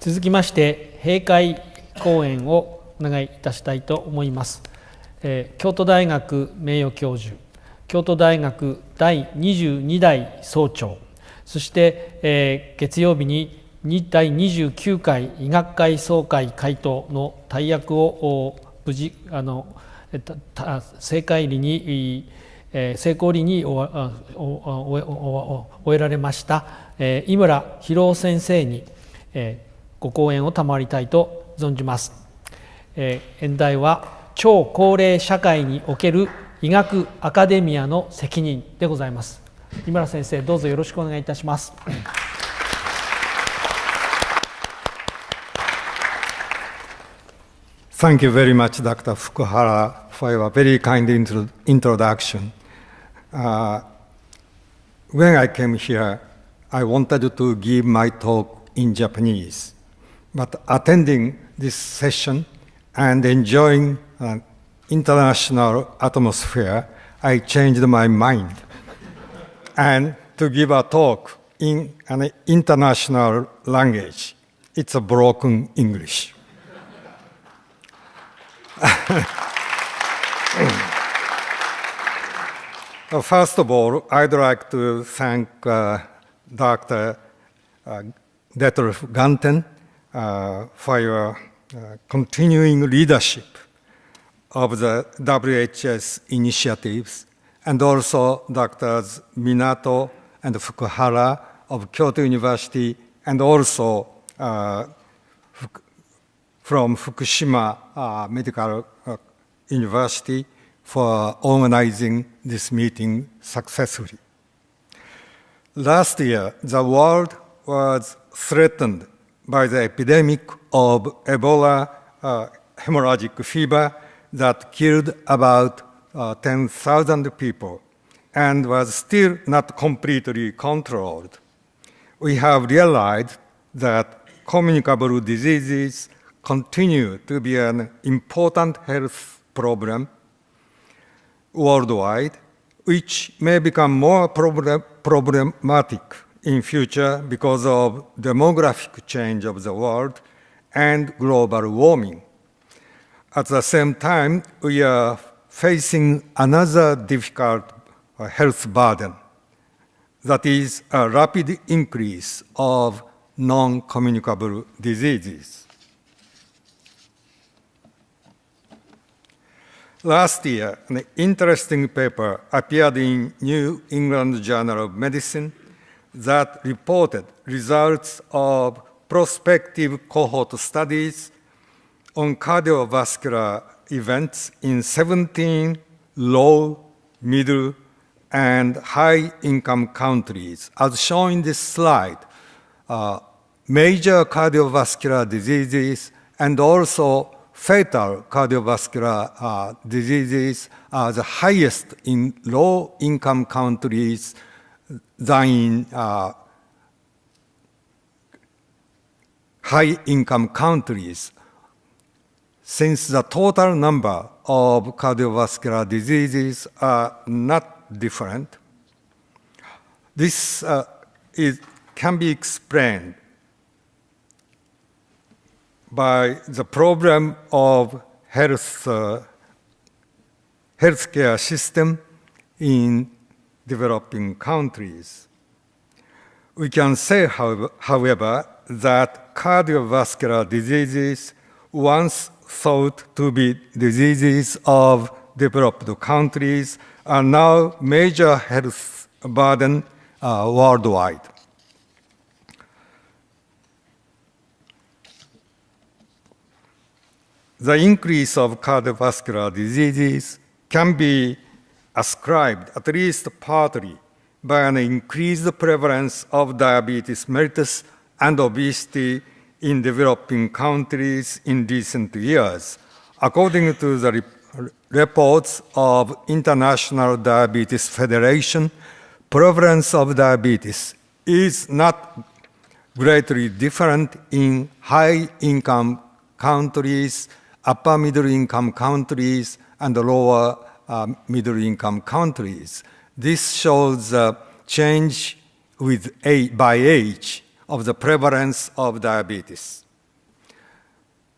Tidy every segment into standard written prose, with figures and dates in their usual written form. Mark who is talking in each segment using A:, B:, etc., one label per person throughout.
A: 続きまして閉会講演をお願いいたしたいと思います。京都大学名誉教授、京都大学第22代総長、そして、月曜日に第29回医学会総会会頭の大役を無事成功裏に終えられました井村博先生にご講演を賜りたいと存じます。演題は超高齢社会における医学アカデミアの責任でございます。井村先生、どうぞよろしくお願いいたします。
B: Thank you very much, Dr. Fukuhara, for your very kind introduction. When I came here, I wanted to give my talk in Japanese, but attending this session and enjoying an international atmosphere, I changed my mind and to give a talk in an international language. It's a broken English. First of all, I'd like to thank Dr. Detlev Ganten for your continuing leadership of the WHS initiatives, and also Drs. Minato and Fukuhara of Kyoto University, and also from Fukushima Medical University for organizing this meeting successfully. Last year, the world was threatened by the epidemic of Ebola hemorrhagic fever that killed about 10,000 people and was still not completely controlled. We have realized that communicable diseases continue to be an important health problem worldwide, which may become more problematic in future because of demographic change of the world and global warming. At the same time, we are facing another difficult health burden, that is a rapid increase of non-communicable diseases. Last year, an interesting paper appeared in New England Journal of Medicine that reported results of prospective cohort studies on cardiovascular events in 17 low, middle, and high-income countries. As shown in this slide, major cardiovascular diseases and also fatal cardiovascular diseases are the highest in low-income countries than in high-income countries, since the total number of cardiovascular diseases are not different. This can be explained by the problem of healthcare system in developing countries. We can say, however, that cardiovascular diseases, once thought to be diseases of developed countries, are now major health burden worldwide. The increase of cardiovascular diseases can be ascribed, at least partly, by an increased prevalence of diabetes mellitus and obesity in developing countries in recent years. According to the reports of International Diabetes Federation, prevalence of diabetes is not greatly different in high-income countries, upper middle-income countries, and lower middle-income countries. This shows a change by age of the prevalence of diabetes.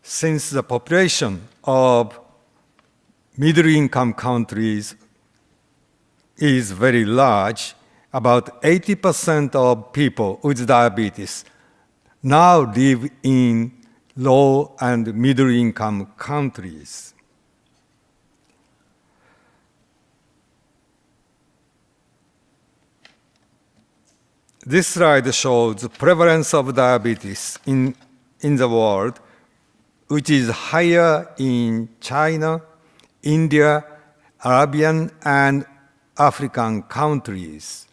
B: since the population of middle-income countries is very large, about 80% of people with diabetes now live in low and middle-income countries. This slide shows the prevalence of diabetes in the world, which is higher in China, India, Arabian, and African countries.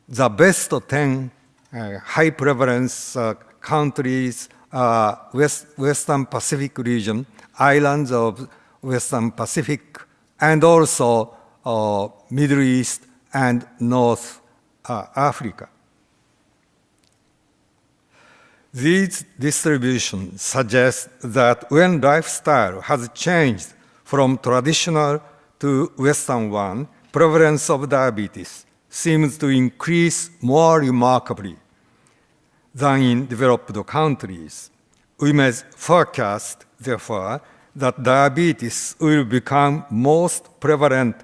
B: The best 10 high prevalence countries are Western Pacific region, islands of Western Pacific, and also Middle East and North Africa. These distributions suggest that when lifestyle has changed from traditional to Western one, prevalence of diabetes seems to increase more remarkably than in developed countries. We may forecast, therefore, that diabetes will become most prevalent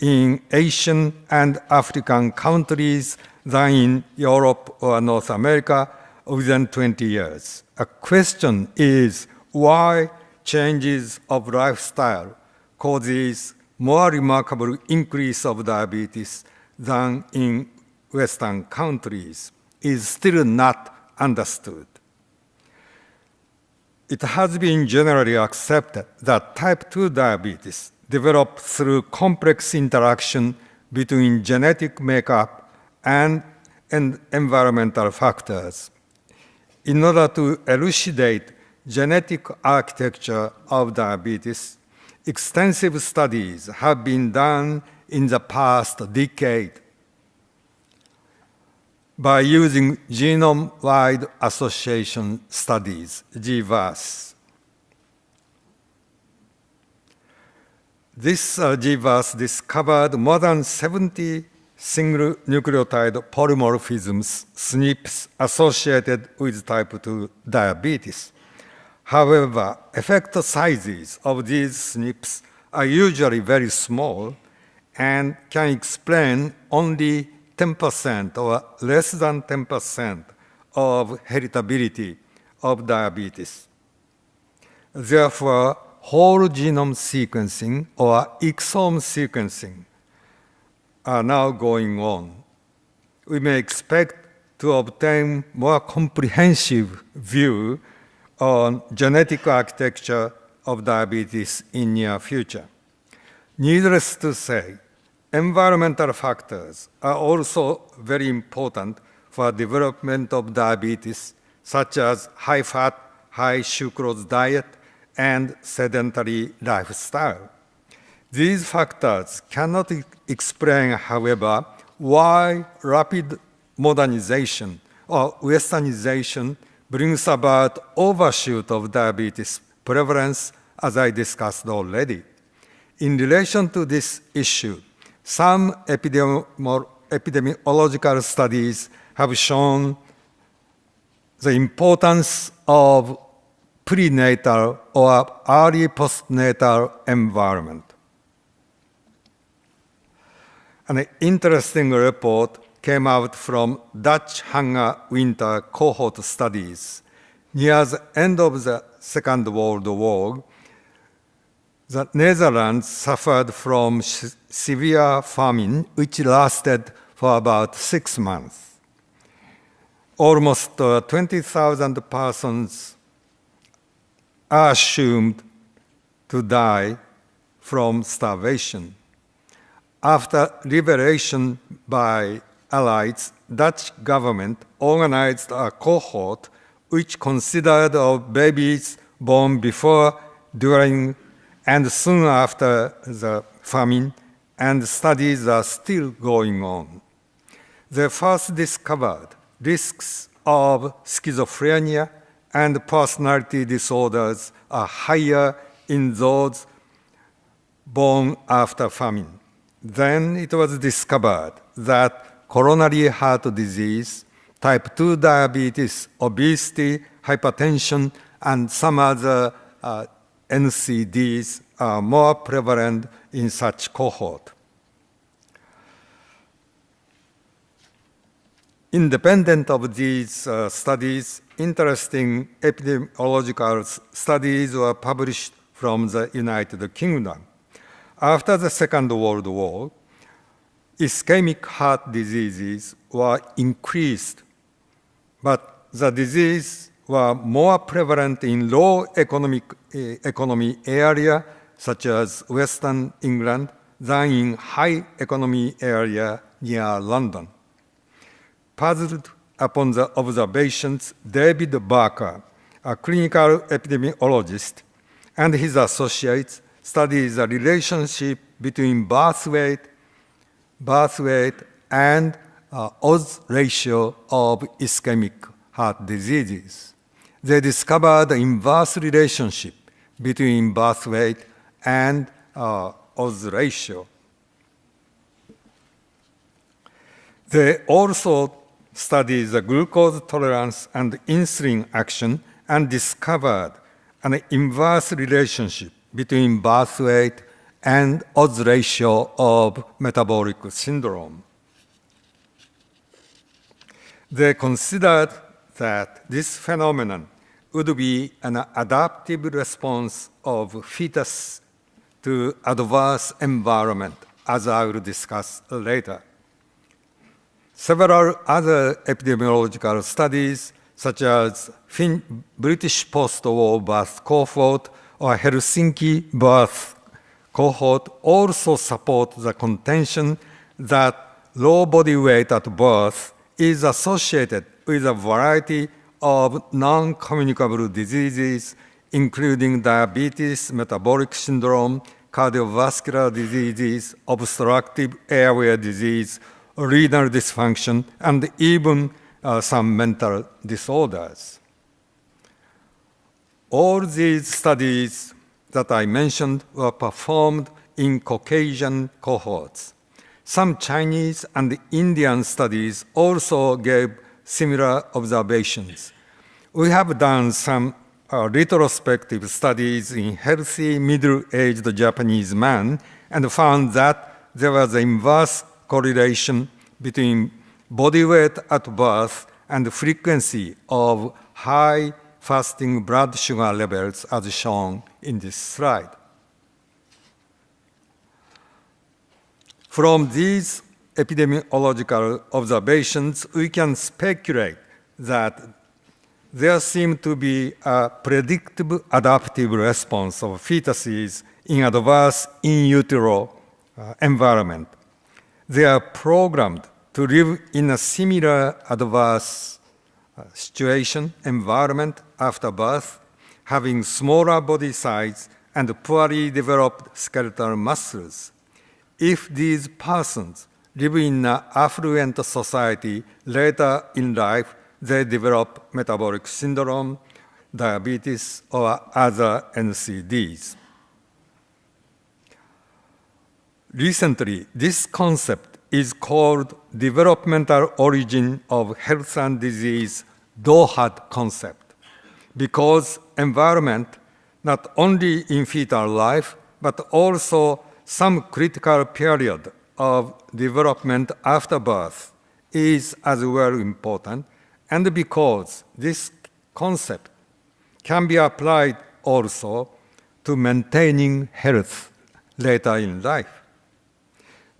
B: in Asian and African countries than in Europe or North America within 20 years. A question is why changes of lifestyle causes more remarkable increase of diabetes than in Western countries is still not understood. It has been generally accepted that type 2 diabetes develops through complex interaction between genetic makeup and environmental factors. In order to elucidate genetic architecture of diabetes, extensive studies have been done in the past decade by using genome-wide association studies, GWAS. This GWAS discovered more than 70 single nucleotide polymorphisms, SNPs, associated with type 2 diabetes. However, effect sizes of these SNPs are usually very small and can explain only 10% or less than 10% of heritability of diabetes. Therefore, whole genome sequencing or exome sequencing are now going on. We may expect to obtain more comprehensive view on genetic architecture of diabetes in near future. Needless to say, environmental factors are also very important for development of diabetes, such as high fat, high sucrose diet, and sedentary lifestyle. These factors cannot explain, however, why rapid modernization or westernization brings about overshoot of diabetes prevalence, as I discussed already. In relation to this issue, some epidemiological studies have shown the importance of prenatal or early postnatal environment. An interesting report came out from Dutch hunger winter cohort studies. Near the end of the Second World War, the Netherlands suffered from severe famine, which lasted for about 6 months. Almost 20,000 persons are assumed to die from starvation. After liberation by Allies, Dutch government organized a cohort which considered of babies born before, during, and soon after the famine, and studies are still going on. They first discovered risks of schizophrenia and personality disorders are higher in those born after famine. Then it was discovered that coronary heart disease, type 2 diabetes, obesity, hypertension, and some other NCDs are more prevalent in such cohort. Independent of these studies, interesting epidemiological studies were published from the United Kingdom. After the Second World War, ischemic heart diseases were increased, but the disease were more prevalent in low economy area, such as Western England, than in high economy area near London. Puzzled upon the observations, David Barker, a clinical epidemiologist, and his associates studied the relationship between birth weight and odds ratio of ischemic heart diseases. They discovered the inverse relationship between birth weight and odds ratio. They also studied the glucose tolerance and insulin action and discovered an inverse relationship between birth weight and odds ratio of metabolic syndrome. They considered that this phenomenon would be an adaptive response of fetus to adverse environment, as I will discuss later. Several other epidemiological studies, such as British post-war birth cohort or Helsinki birth cohort, also support the contention that low body weight at birth is associated with a variety of non-communicable diseases, including diabetes, metabolic syndrome, cardiovascular diseases, obstructive airway disease, renal dysfunction, and even some mental disorders. All these studies that I mentioned were performed in Caucasian cohorts. Some Chinese and Indian studies also gave similar observations. We have done some retrospective studies in healthy middle-aged Japanese men and found that there was an inverse correlation between body weight at birth and frequency of high fasting blood sugar levels, as shown in this slide. From these epidemiological observations, we can speculate that there seems to be a predictable adaptive response of fetuses in adverse in utero environment. They are programmed to live in a similar adverse situation, environment after birth, having smaller body size and poorly developed skeletal muscles. If these persons live in an affluent society later in life, they develop metabolic syndrome, diabetes, or other NCDs. Recently, this concept is called developmental origin of health and disease, DOHAD concept, because environment, not only in fetal life, but also some critical period of development after birth is as well important, and because this concept can be applied also to maintaining health later in life.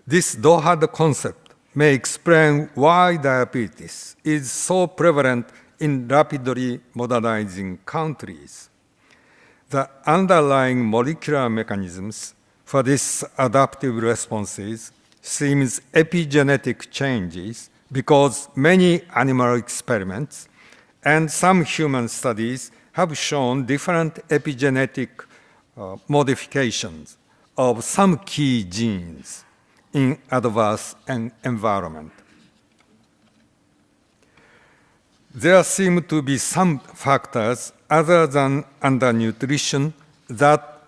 B: This DOHAD concept may explain why diabetes is so prevalent in rapidly modernizing countries. The underlying molecular mechanisms for these adaptive responses seems epigenetic changes, because many animal experiments and some human studies have shown different epigenetic modifications of some key genes in adverse environment. There seem to be some factors other than undernutrition that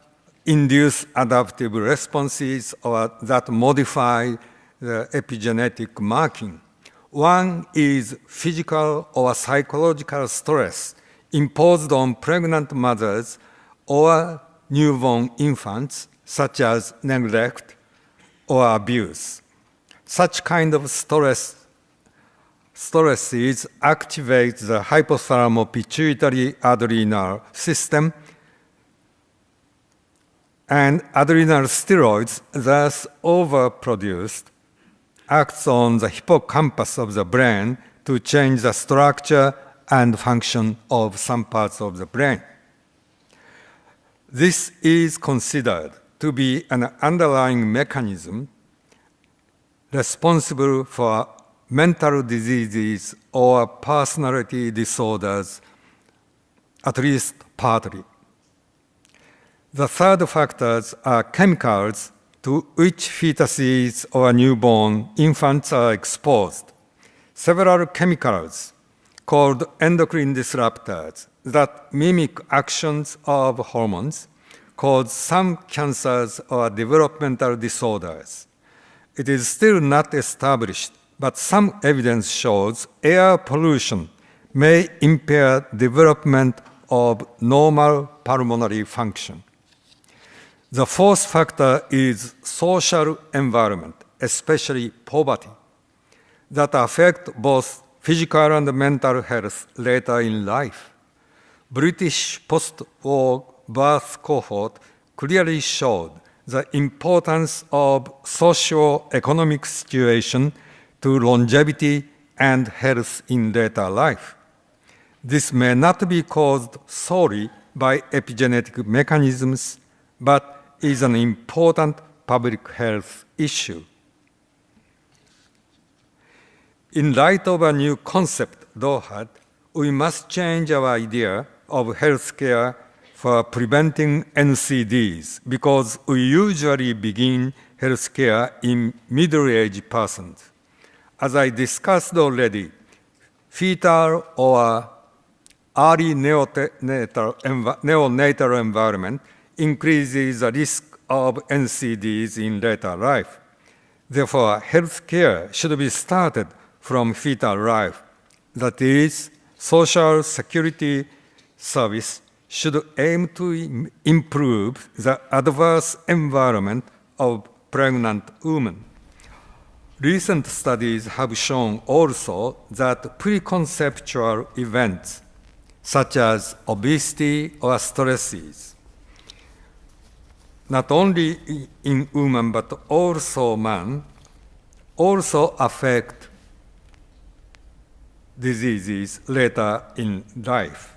B: induce adaptive responses or that modify the epigenetic marking. One is physical or psychological stress imposed on pregnant mothers or newborn infants, such as neglect or abuse. Such kind of stresses activate the hypothalamo-pituitary-adrenal system, and adrenal steroids, thus overproduced, acts on the hippocampus of the brain to change the structure and function of some parts of the brain. This is considered to be an underlying mechanism responsible for mental diseases or personality disorders, at least partly. The third factors are chemicals to which fetuses or newborn infants are exposed. Several chemicals called endocrine disruptors that mimic actions of hormones cause some cancers or developmental disorders. It is still not established, but some evidence shows air pollution may impair development of normal pulmonary function. The fourth factor is social environment, especially poverty, that affect both physical and mental health later in life. British post-war birth cohort clearly showed the importance of socio-economic situation to longevity and health in later life. This may not be caused solely by epigenetic mechanisms, but is an important public health issue. In light of a new concept, DOHAD, we must change our idea of healthcare for preventing NCDs because we usually begin healthcare in middle-aged persons. As I discussed already, fetal or early neonatal environment increases the risk of NCDs in later life. Therefore, healthcare should be started from fetal life. That is, Social Security service should aim to improve the adverse environment of pregnant women. Recent studies have shown also that preconceptual events, such as obesity or stresses, not only in women but also men, also affect diseases later in life.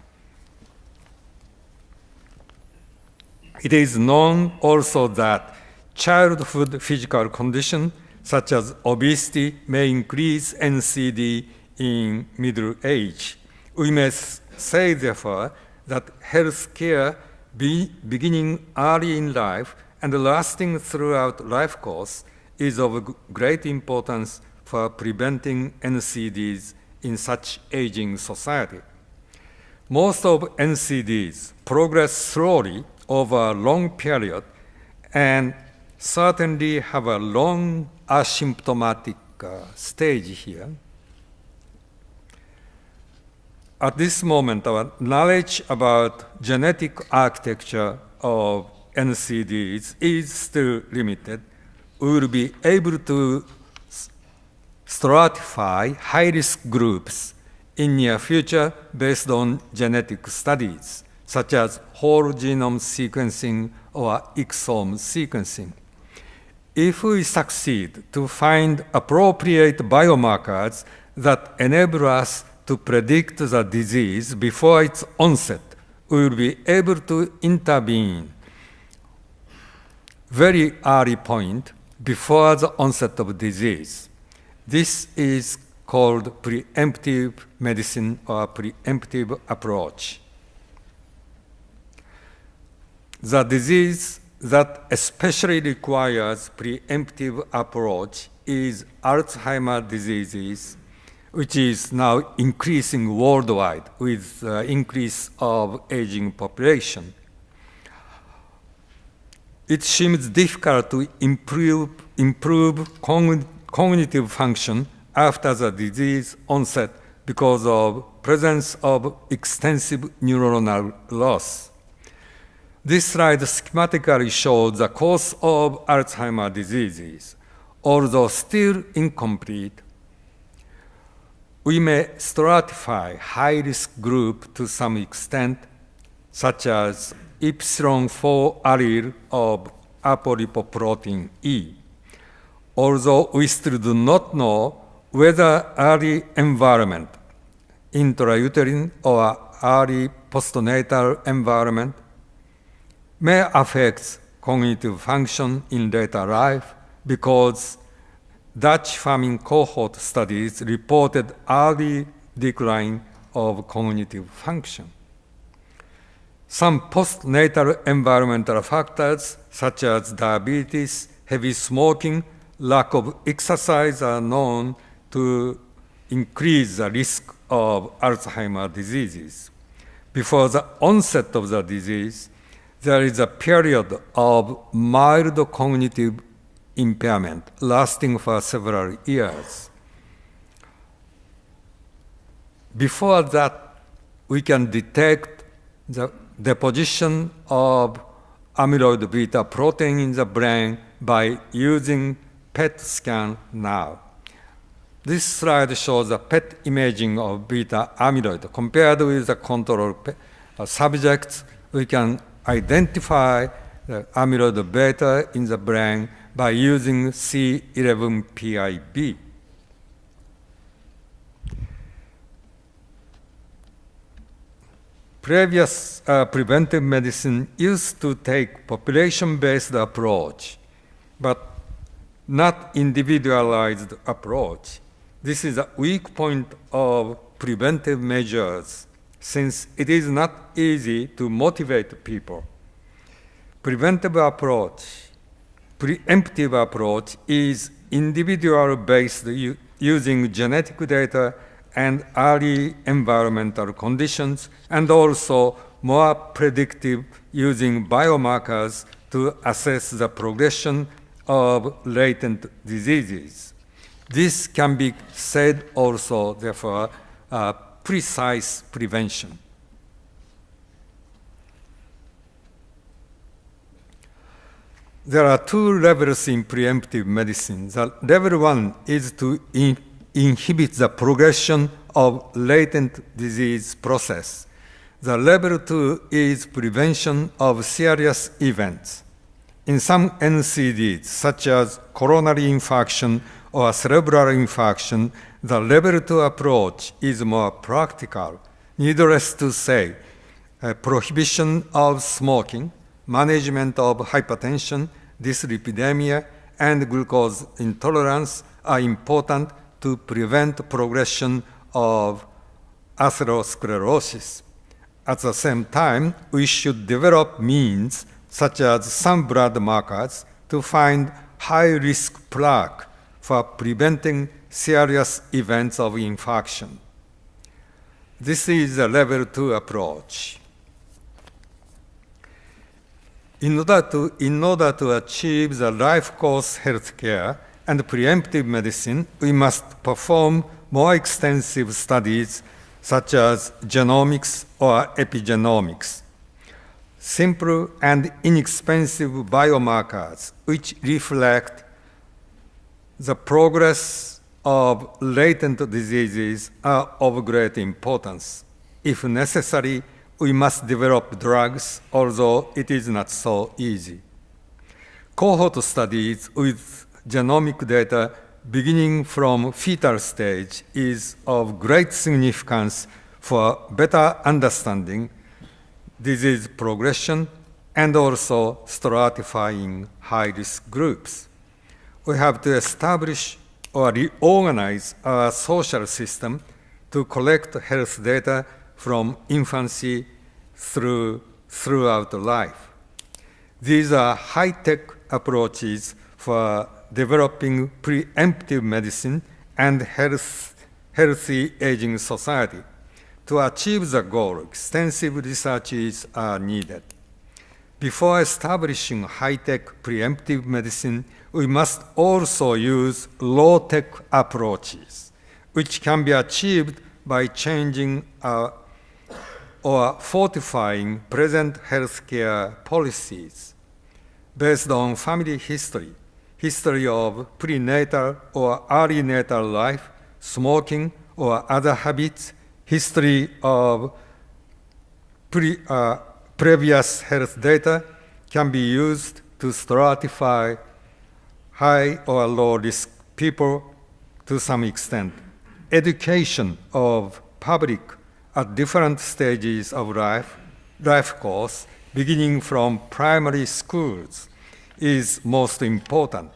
B: It is known also that childhood physical condition such as obesity may increase NCD in middle age. We may say, therefore, that health care beginning early in life and lasting throughout life course is of great importance for preventing NCDs in such aging society. Most of NCDs progress slowly over a long period and certainly have a long asymptomatic stage here. At this moment, our knowledge about genetic architecture of NCDs is still limited. We will be able to stratify high-risk groups in near future based on genetic studies, such as whole genome sequencing or exome sequencing. If we succeed to find appropriate biomarkers that enable us to predict the disease before its onset, we will be able to intervene very early point before the onset of disease. This is called preemptive medicine or preemptive approach. The disease that especially requires preemptive approach is Alzheimer's disease, which is now increasing worldwide with the increase of aging population. It seems difficult to improve cognitive function after the disease onset because of presence of extensive neuronal loss. This slide schematically shows the course of Alzheimer's diseases. Although still incomplete, we may stratify high-risk group to some extent, such as epsilon-4 allele of apolipoprotein E. Although we still do not know whether early environment, intrauterine or early postnatal environment, may affect cognitive function in later life, because Dutch farming cohort studies reported early decline of cognitive function. Some postnatal environmental factors, such as diabetes, heavy smoking, lack of exercise, are known to increase the risk of Alzheimer's diseases. Before the onset of the disease, there is a period of mild cognitive impairment lasting for several years. Before that, we can detect the deposition of amyloid beta protein in the brain by using PET scan now. This slide shows a PET imaging of beta amyloid. Compared with the control subjects, we can identify the amyloid beta in the brain by using C11PIB. Previous preventive medicine used to take population-based approach, but not individualized approach. This is a weak point of preventive measures, since it is not easy to motivate people. Preventive approach, preemptive approach, is individual-based using genetic data and early environmental conditions, and also more predictive using biomarkers to assess the progression of latent diseases. This can be said also, therefore, precise prevention. There are two levels in preemptive medicine. The level 1 is to inhibit the progression of latent disease process. The level 2 is prevention of serious events. In some NCDs, such as coronary infarction or cerebral infarction, the level 2 approach is more practical. Needless to say, prohibition of smoking, management of hypertension, dyslipidemia, and glucose intolerance are important to prevent progression of atherosclerosis. At the same time, we should develop means, such as some blood markers, to find high-risk plaque for preventing serious events of infarction. This is a level 2 approach. In order to achieve the life course healthcare and preemptive medicine, we must perform more extensive studies such as genomics or epigenomics. Simple and inexpensive biomarkers which reflect the progress of latent diseases are of great importance. If necessary, we must develop drugs, although it is not so easy. Cohort studies with genomic data beginning from fetal stage is of great significance for better understanding disease progression and also stratifying high-risk groups. We have to establish or reorganize our social system to collect health data from infancy throughout life. These are high-tech approaches for developing preemptive medicine and healthy aging society. To achieve the goal, extensive researches are needed. Before establishing high-tech preemptive medicine, we must also use low-tech approaches, which can be achieved by changing our or fortifying present healthcare policies based on family history, history of prenatal or early natal life, smoking or other habits, history of previous health data can be used to stratify high or low risk people to some extent. Education of public at different stages of life course, beginning from primary schools, is most important.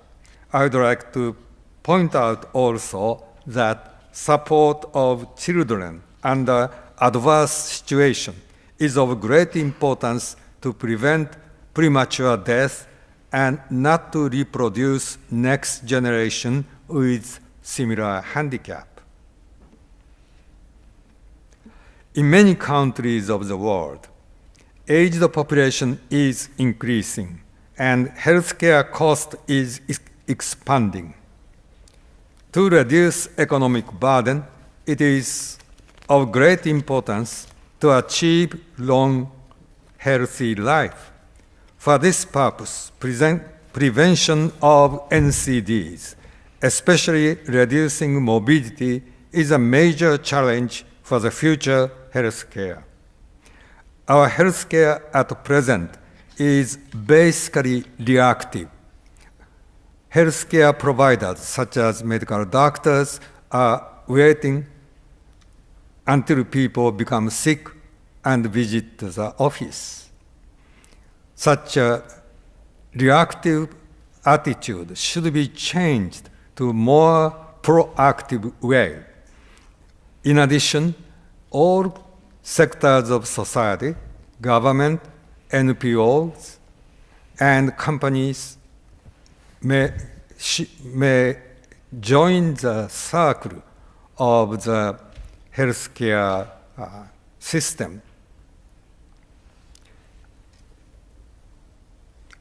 B: I would like to point out also that support of children under adverse situation is of great importance to prevent premature death and not to reproduce next generation with similar handicap. In many countries of the world, aged population is increasing and healthcare cost is expanding. To reduce economic burden, it is of great importance to achieve long, healthy life. For this purpose, prevention of NCDs, especially reducing morbidity, is a major challenge for the future healthcare. Our healthcare at present is basically reactive. Healthcare providers, such as medical doctors, are waiting until people become sick and visit the office. Such a reactive attitude should be changed to a more proactive way. In addition, all sectors of society, government, NPOs, and companies may join the circle of the healthcare system.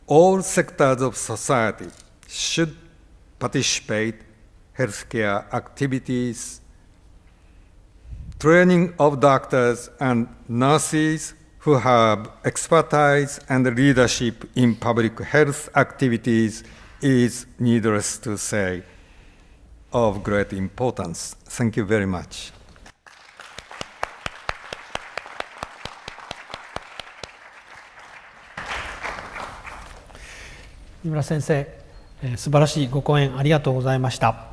B: All sectors of society should participate in healthcare activities. Training of doctors and nurses who have expertise and leadership in public health activities is, needless to say, of great importance. Thank you very much.
A: 井村先生、素晴らしいご講演ありがとうございました。